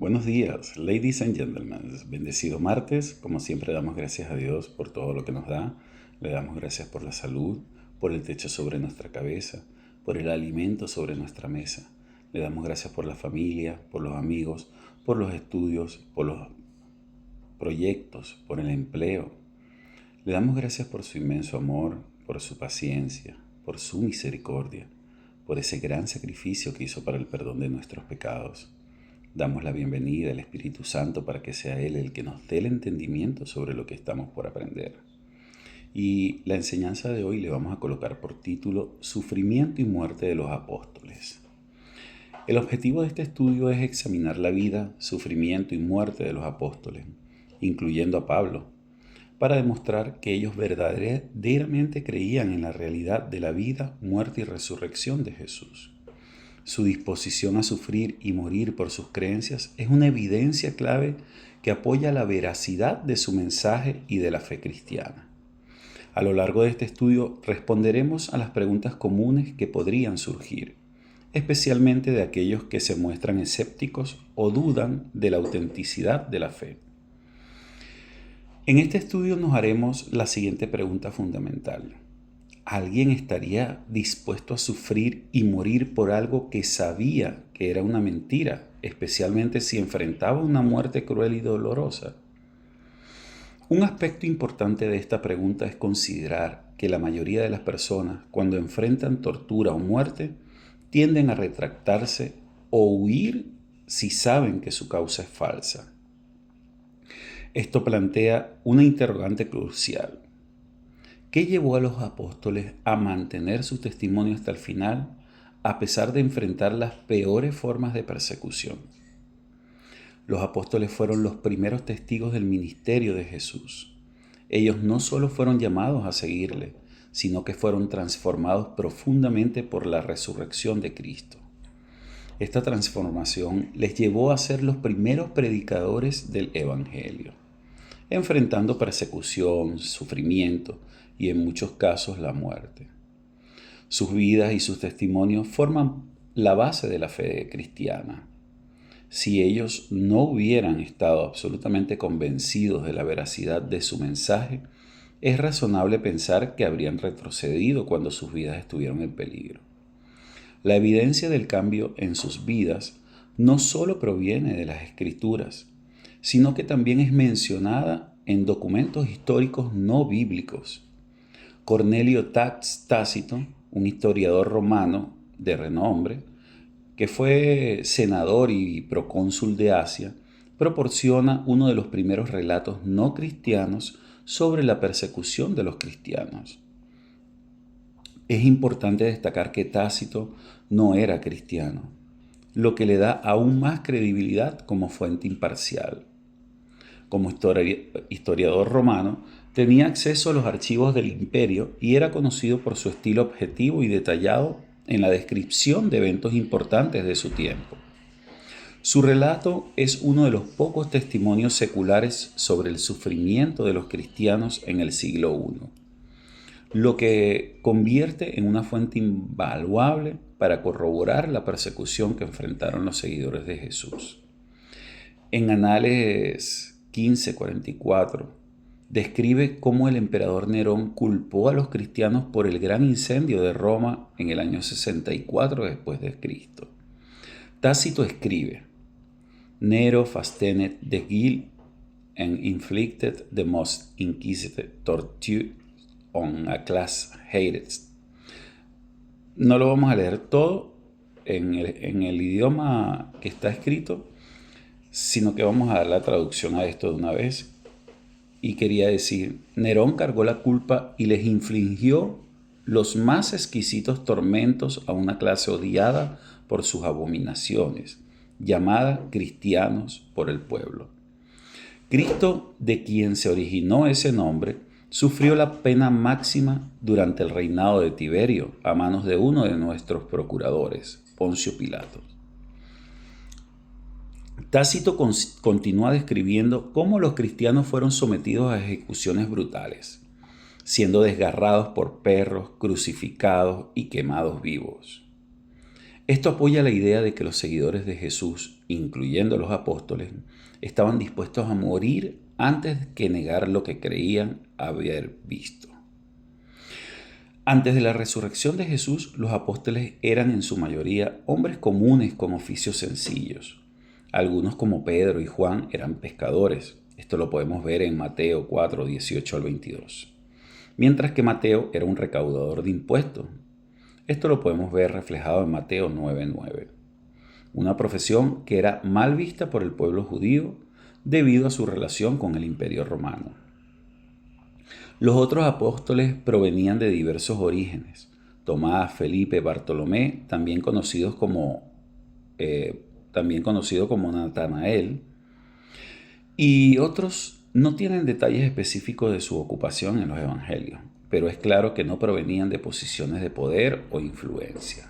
Buenos días, ladies and gentlemen. Bendecido martes. Como siempre damos gracias a Dios por todo lo que nos da. Le damos gracias por la salud, por el techo sobre nuestra cabeza, por el alimento sobre nuestra mesa. Le damos gracias por la familia, por los amigos, por los estudios, por los proyectos, por el empleo. Le damos gracias por su inmenso amor, por su paciencia, por su misericordia, por ese gran sacrificio que hizo para el perdón de nuestros pecados. Damos la bienvenida al Espíritu Santo para que sea Él el que nos dé el entendimiento sobre lo que estamos por aprender. Y la enseñanza de hoy le vamos a colocar por título Sufrimiento y muerte de los apóstoles. El objetivo de este estudio es examinar la vida, sufrimiento y muerte de los apóstoles, incluyendo a Pablo, para demostrar que ellos verdaderamente creían en la realidad de la vida, muerte y resurrección de Jesús. Su disposición a sufrir y morir por sus creencias es una evidencia clave que apoya la veracidad de su mensaje y de la fe cristiana. A lo largo de este estudio responderemos a las preguntas comunes que podrían surgir, especialmente de aquellos que se muestran escépticos o dudan de la autenticidad de la fe. En este estudio nos haremos la siguiente pregunta fundamental. ¿Alguien estaría dispuesto a sufrir y morir por algo que sabía que era una mentira, especialmente si enfrentaba una muerte cruel y dolorosa? Un aspecto importante de esta pregunta es considerar que la mayoría de las personas, cuando enfrentan tortura o muerte, tienden a retractarse o huir si saben que su causa es falsa. Esto plantea una interrogante crucial. ¿Qué llevó a los apóstoles a mantener su testimonio hasta el final, a pesar de enfrentar las peores formas de persecución? Los apóstoles fueron los primeros testigos del ministerio de Jesús. Ellos no solo fueron llamados a seguirle, sino que fueron transformados profundamente por la resurrección de Cristo. Esta transformación les llevó a ser los primeros predicadores del Evangelio, enfrentando persecución, sufrimiento y en muchos casos la muerte. Sus vidas y sus testimonios forman la base de la fe cristiana. Si ellos no hubieran estado absolutamente convencidos de la veracidad de su mensaje, es razonable pensar que habrían retrocedido cuando sus vidas estuvieron en peligro. La evidencia del cambio en sus vidas no solo proviene de las Escrituras, sino que también es mencionada en documentos históricos no bíblicos. Cornelio Tácito, un historiador romano de renombre, que fue senador y procónsul de Asia, proporciona uno de los primeros relatos no cristianos sobre la persecución de los cristianos. Es importante destacar que Tácito no era cristiano, lo que le da aún más credibilidad como fuente imparcial. Como historiador romano, tenía acceso a los archivos del imperio y era conocido por su estilo objetivo y detallado en la descripción de eventos importantes de su tiempo. Su relato es uno de los pocos testimonios seculares sobre el sufrimiento de los cristianos en el siglo I, lo que convierte en una fuente invaluable para corroborar la persecución que enfrentaron los seguidores de Jesús. En Anales 15:44 describe cómo el emperador Nerón culpó a los cristianos por el gran incendio de Roma en el año 64 después de Cristo. Tácito escribe: Nero fastened the guilt and inflicted the most inquisitive torture on a class hated. No lo vamos a leer todo en el idioma que está escrito, sino que vamos a dar la traducción a esto de una vez. Y quería decir, Nerón cargó la culpa y les infligió los más exquisitos tormentos a una clase odiada por sus abominaciones, llamada cristianos por el pueblo. Cristo, de quien se originó ese nombre, sufrió la pena máxima durante el reinado de Tiberio a manos de uno de nuestros procuradores, Poncio Pilato. Tácito continúa describiendo cómo los cristianos fueron sometidos a ejecuciones brutales, siendo desgarrados por perros, crucificados y quemados vivos. Esto apoya la idea de que los seguidores de Jesús, incluyendo los apóstoles, estaban dispuestos a morir antes que negar lo que creían haber visto. Antes de la resurrección de Jesús, los apóstoles eran en su mayoría hombres comunes con oficios sencillos. Algunos, como Pedro y Juan, eran pescadores. Esto lo podemos ver en Mateo 4, 18 al 22. Mientras que Mateo era un recaudador de impuestos. Esto lo podemos ver reflejado en Mateo 9, 9. Una profesión que era mal vista por el pueblo judío debido a su relación con el Imperio Romano. Los otros apóstoles provenían de diversos orígenes. Tomás, Felipe, Bartolomé, también conocido como Natanael, y otros no tienen detalles específicos de su ocupación en los evangelios, pero es claro que no provenían de posiciones de poder o influencia.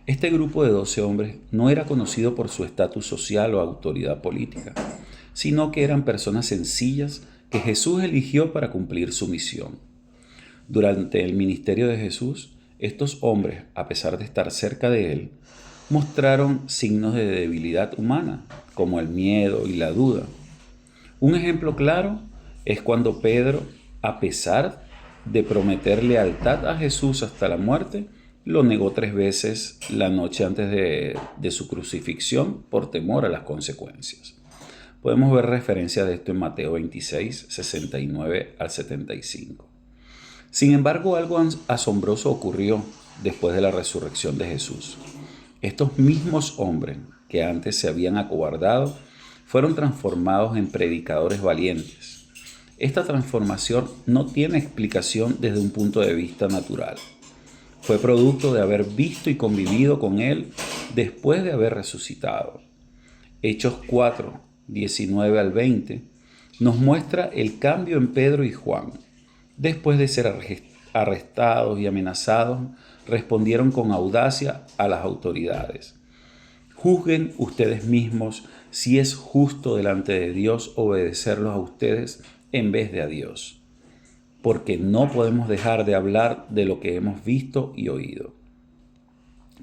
Este grupo de 12 hombres no era conocido por su estatus social o autoridad política, sino que eran personas sencillas que Jesús eligió para cumplir su misión. Durante el ministerio de Jesús, estos hombres, a pesar de estar cerca de él, mostraron signos de debilidad humana, como el miedo y la duda. Un ejemplo claro es cuando Pedro, a pesar de prometer lealtad a Jesús hasta la muerte, lo negó 3 veces la noche antes de su crucifixión por temor a las consecuencias. Podemos ver referencia de esto en Mateo 26, 69 al 75. Sin embargo, algo asombroso ocurrió después de la resurrección de Jesús. Estos mismos hombres que antes se habían acobardado fueron transformados en predicadores valientes. Esta transformación no tiene explicación desde un punto de vista natural. Fue producto de haber visto y convivido con Él después de haber resucitado. Hechos 4, 19 al 20 nos muestra el cambio en Pedro y Juan. Después de ser arrestados y amenazados, respondieron con audacia a las autoridades. Juzguen ustedes mismos si es justo delante de Dios obedecerlos a ustedes en vez de a Dios, porque no podemos dejar de hablar de lo que hemos visto y oído.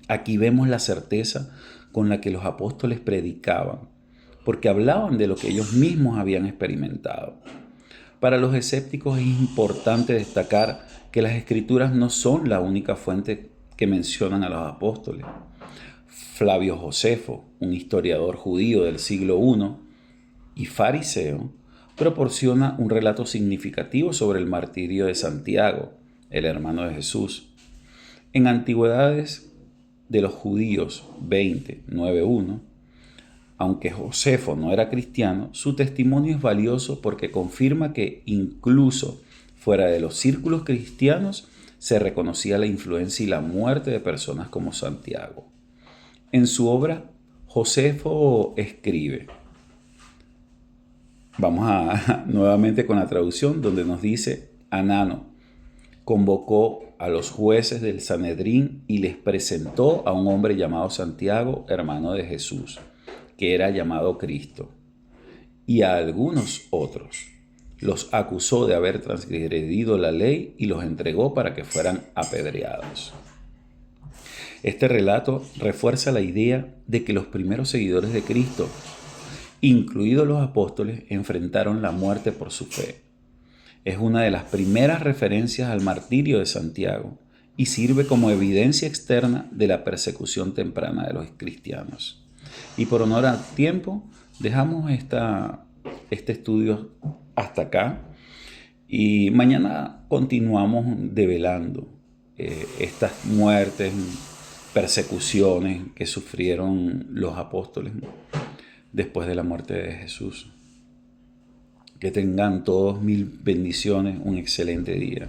Aquí vemos la certeza con la que los apóstoles predicaban, porque hablaban de lo que ellos mismos habían experimentado. Para los escépticos es importante destacar que las Escrituras no son la única fuente que mencionan a los apóstoles. Flavio Josefo, un historiador judío del siglo I y fariseo, proporciona un relato significativo sobre el martirio de Santiago, el hermano de Jesús. En Antigüedades de los Judíos 20, 9.1, aunque Josefo no era cristiano, su testimonio es valioso porque confirma que incluso fuera de los círculos cristianos se reconocía la influencia y la muerte de personas como Santiago. En su obra, Josefo escribe, nuevamente con la traducción, donde nos dice: Anano convocó a los jueces del Sanedrín y les presentó a un hombre llamado Santiago, hermano de Jesús, que era llamado Cristo, y a algunos otros. Los acusó de haber transgredido la ley y los entregó para que fueran apedreados. Este relato refuerza la idea de que los primeros seguidores de Cristo, incluidos los apóstoles, enfrentaron la muerte por su fe. Es una de las primeras referencias al martirio de Santiago y sirve como evidencia externa de la persecución temprana de los cristianos. Y por honor al tiempo, dejamos este estudio hasta acá y mañana continuamos develando estas muertes, persecuciones que sufrieron los apóstoles después de la muerte de Jesús. Que tengan todos mil bendiciones, un excelente día.